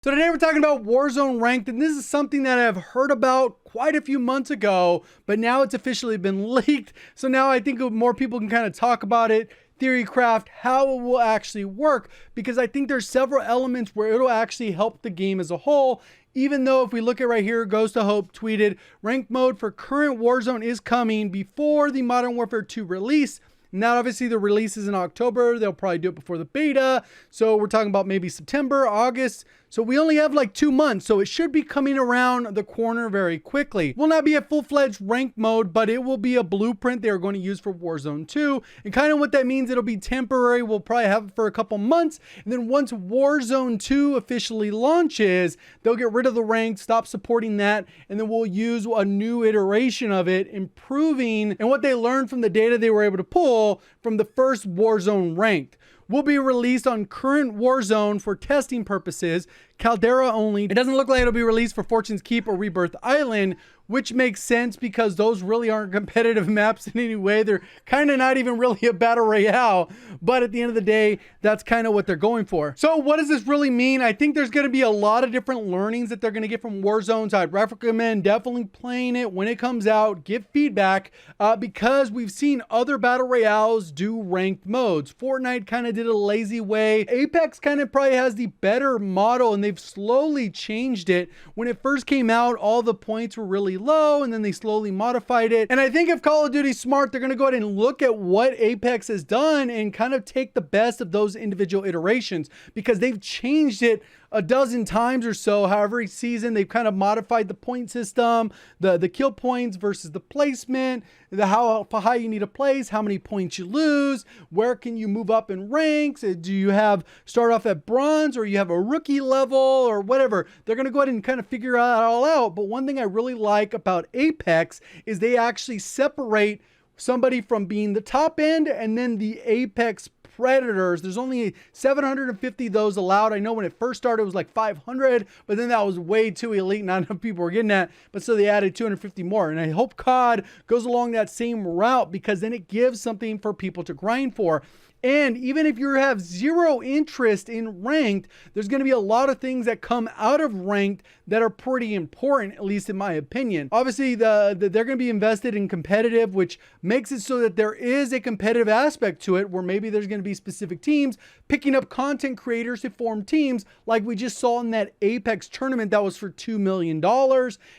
So today we're talking about Warzone Ranked, and this is something that I've heard about quite a few months ago, but now it's officially been leaked. So now I think more people can kind of talk about it, theory craft, how it will actually work, because I think there's several elements where it'll actually help the game as a whole. Even though if we look at right here, Ghost of Hope tweeted, ranked mode for current Warzone is coming before the Modern Warfare 2 release. Now, obviously, the release is in October. They'll probably do it before the beta. So we're talking about maybe September, August. So we only have like 2 months. So it should be coming around the corner very quickly. Will not be a full-fledged ranked mode, but it will be a blueprint they're going to use for Warzone 2. And kind of what that means, it'll be temporary. We'll probably have it for a couple months. And then once Warzone 2 officially launches, they'll get rid of the ranked, stop supporting that. And then we'll use a new iteration of it, improving. And what they learned from the data they were able to pull from the first Warzone ranked will be released on current Warzone for testing purposes, Caldera only. It doesn't look like it'll be released for Fortune's Keep or Rebirth Island, which makes sense because those really aren't competitive maps in any way. They're kind of not even really a battle royale, but at the end of the day, that's kind of what they're going for. So what does this really mean? I think there's going to be a lot of different learnings that they're going to get from Warzone. So I'd recommend definitely playing it when it comes out, give feedback, because we've seen other battle royales do ranked modes. Fortnite kind of did it a lazy way. Apex kind of probably has the better model, and they've slowly changed it. When it first came out, all the points were really low, and then they slowly modified it. And I think if Call of Duty's smart, they're going to go ahead and look at what Apex has done and kind of take the best of those individual iterations, because they've changed it a dozen times or so. However, each season they've kind of modified the point system, the kill points versus the placement, how high you need to place, how many points you lose, where can you move up in ranks, do you have start off at bronze or you have a rookie level or whatever. They're going to go ahead and kind of figure it all out. But one thing I really like about Apex is they actually separate somebody from being the top end and then the Apex predators. There's only 750 of those allowed. I know when it first started it was like 500, but then that was way too elite. Not enough people were getting that, but so they added 250 more. And I hope COD goes along that same route, because then it gives something for people to grind for. And even if you have zero interest in ranked, there's going to be a lot of things that come out of ranked that are pretty important, at least in my opinion. Obviously, they're going to be invested in competitive, which makes it so that there is a competitive aspect to it, where maybe there's going to be specific teams picking up content creators to form teams, like we just saw in that Apex tournament that was for $2 million.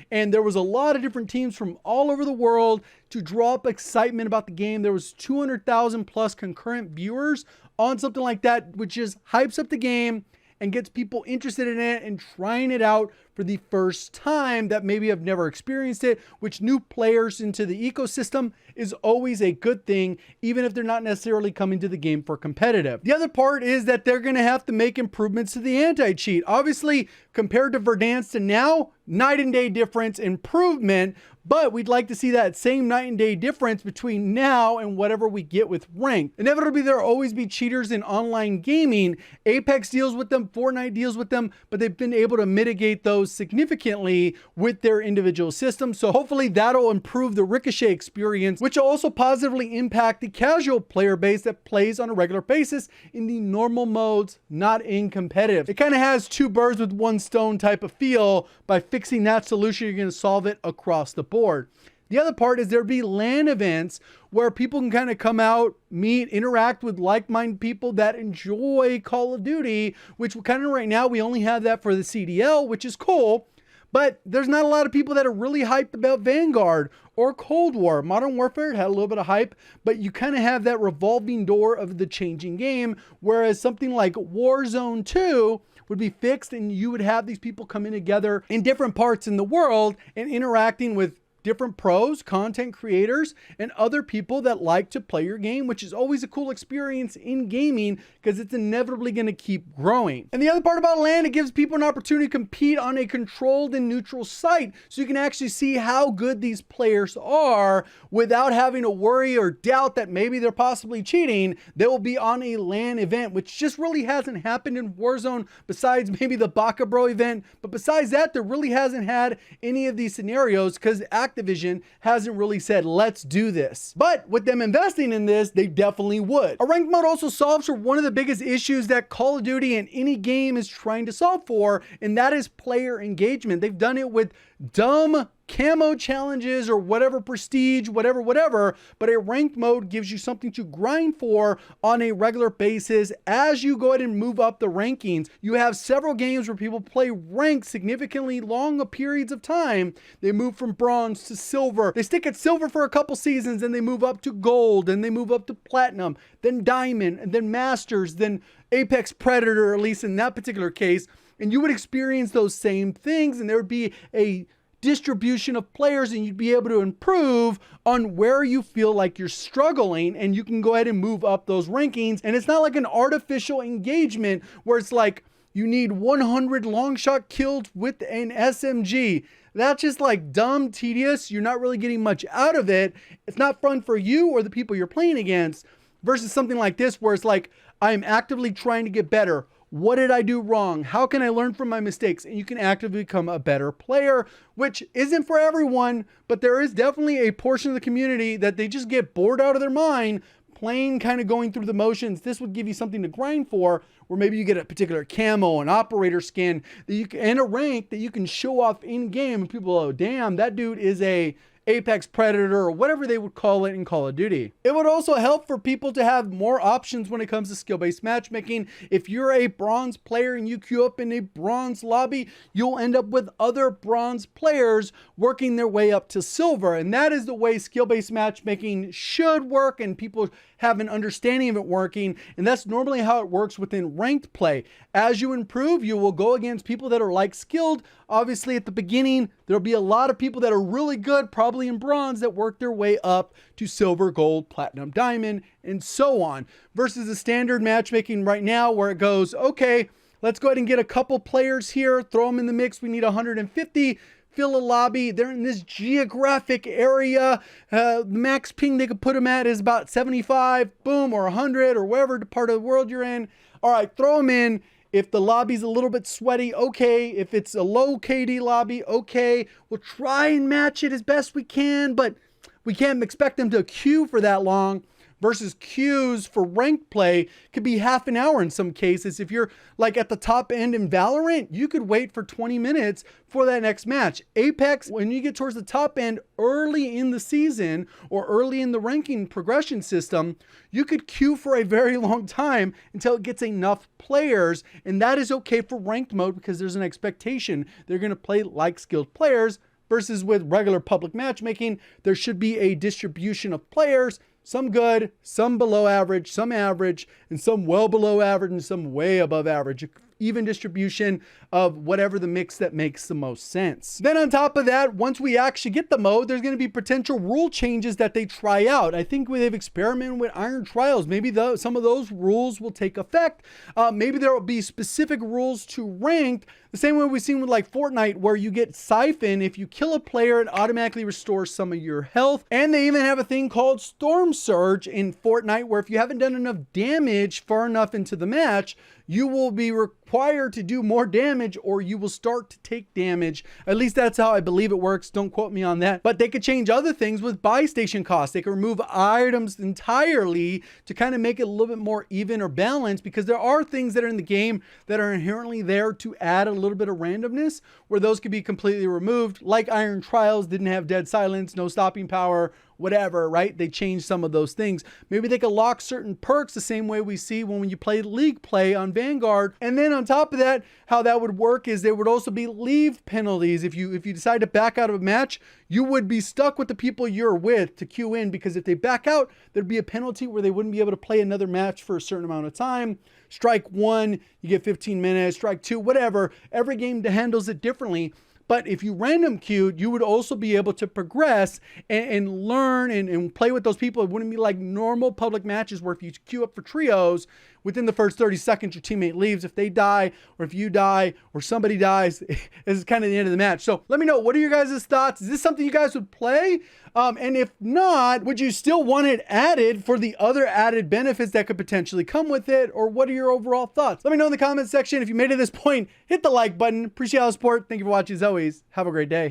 And there was a lot of different teams from all over the world to draw up excitement about the game. There was 200,000 plus concurrent viewers on something like that, which just hypes up the game and gets people interested in it and trying it out for the first time that maybe have never experienced it, which new players into the ecosystem is always a good thing, even if they're not necessarily coming to the game for competitive. The other part is that they're going to have to make improvements to the anti-cheat. Obviously, compared to Verdansk to now, night and day difference, improvement, but we'd like to see that same night and day difference between now and whatever we get with ranked. Inevitably, there'll always be cheaters in online gaming. Apex deals with them, Fortnite deals with them, but they've been able to mitigate those significantly with their individual systems. So hopefully that'll improve the Ricochet experience, which will also positively impact the casual player base that plays on a regular basis in the normal modes, not in competitive. It kind of has two birds with one stone type of feel. By fixing that solution, you're going to solve it across the board. The other part is there'll be LAN events where people can kind of come out, meet, interact with like-minded people that enjoy Call of Duty, which kind of right now we only have that for the CDL, which is cool. But there's not a lot of people that are really hyped about Vanguard or Cold War. Modern Warfare had a little bit of hype, but you kind of have that revolving door of the changing game, whereas something like Warzone 2 would be fixed and you would have these people coming together in different parts in the world and interacting with different pros, content creators, and other people that like to play your game, which is always a cool experience in gaming because it's inevitably going to keep growing. And the other part about LAN, it gives people an opportunity to compete on a controlled and neutral site, so you can actually see how good these players are without having to worry or doubt that maybe they're possibly cheating. They will be on a LAN event, which just really hasn't happened in Warzone besides maybe the Baka Bro event. But besides that, there really hasn't had any of these scenarios because Activision hasn't really said, let's do this. But with them investing in this, they definitely would. A ranked mode also solves for one of the biggest issues that Call of Duty and any game is trying to solve for, and that is player engagement. They've done it with dumb camo challenges or whatever, prestige, whatever, but a ranked mode gives you something to grind for on a regular basis as you go ahead and move up the rankings. You have several games where people play ranked significantly long periods of time. They move from bronze to silver. They stick at silver for a couple seasons, and they move up to gold, and they move up to platinum, then diamond, and then masters, then Apex Predator, at least in that particular case. And you would experience those same things, and there would be a distribution of players, and you'd be able to improve on where you feel like you're struggling, and you can go ahead and move up those rankings. And it's not like an artificial engagement where it's like you need 100 long shot kills with an SMG. That's just like dumb, tedious. You're not really getting much out of it. It's not fun for you or the people you're playing against, versus something like this where it's like, I'm actively trying to get better. What did I do wrong? How can I learn from my mistakes? And you can actively become a better player, which isn't for everyone, but there is definitely a portion of the community that they just get bored out of their mind playing, kind of going through the motions. This would give you something to grind for, where maybe you get a particular camo, an operator skin, that you can, and a rank that you can show off in game, and people, oh damn, that dude is a Apex Predator or whatever they would call it in Call of Duty. It would also help for people to have more options when it comes to skill-based matchmaking. If you're a bronze player and you queue up in a bronze lobby, you'll end up with other bronze players working their way up to silver. And that is the way skill-based matchmaking should work, and people have an understanding of it working. And that's normally how it works within ranked play. As you improve, you will go against people that are like skilled. Obviously at the beginning, there'll be a lot of people that are really good, probably in bronze, that work their way up to silver, gold, platinum, diamond, and so on. Versus the standard matchmaking right now where it goes, okay, let's go ahead and get a couple players here, throw them in the mix. We need 150. Fill a lobby. They're in this geographic area. Max ping they could put them at is about 75, boom, or 100, or wherever part of the world you're in. All right, throw them in. If the lobby's a little bit sweaty, okay. If it's a low KD lobby, okay. We'll try and match it as best we can, but we can't expect them to queue for that long. Versus queues for ranked play could be half an hour in some cases. If you're like at the top end in Valorant, you could wait for 20 minutes for that next match. Apex, when you get towards the top end early in the season or early in the ranking progression system, you could queue for a very long time until it gets enough players. And that is okay for ranked mode because there's an expectation they're going to play like skilled players. Versus with regular public matchmaking, there should be a distribution of players, some good, some below average, and some well below average, and some way above average. Even distribution of whatever the mix that makes the most sense. Then on top of that, once we actually get the mode, there's going to be potential rule changes that they try out. I think they've experimented with Iron Trials. Maybe some of those rules will take effect. Maybe there will be specific rules to ranked, the same way we've seen with like Fortnite, where you get Siphon. If you kill a player, it automatically restores some of your health. And they even have a thing called Storm Surge in Fortnite, where if you haven't done enough damage far enough into the match, you will be required to do more damage, or you will start to take damage. At least that's how I believe it works. Don't quote me on that. But they could change other things with buy station costs. They could remove items entirely to kind of make it a little bit more even or balanced, because there are things that are in the game that are inherently there to add a little bit of randomness, where those could be completely removed. Like Iron Trials didn't have dead silence, no stopping power, whatever, right? They changed some of those things. Maybe they could lock certain perks the same way we see when you play League play on Vanguard. And then on top of that, how that would work is there would also be leave penalties. If you decide to back out of a match, you would be stuck with the people you're with to queue in, because if they back out, there'd be a penalty where they wouldn't be able to play another match for a certain amount of time. Strike one, you get 15 minutes, strike two, whatever. Every game handles it differently. But if you random queued, you would also be able to progress and learn and play with those people. It wouldn't be like normal public matches where if you queue up for trios, within the first 30 seconds, your teammate leaves. If they die, or if you die, or somebody dies, this is kind of the end of the match. So let me know, what are your guys' thoughts? Is this something you guys would play? And if not, would you still want it added for the other added benefits that could potentially come with it? Or what are your overall thoughts? Let me know in the comments section. If you made it to this point, hit the like button. Appreciate all the support. Thank you for watching as always. Have a great day.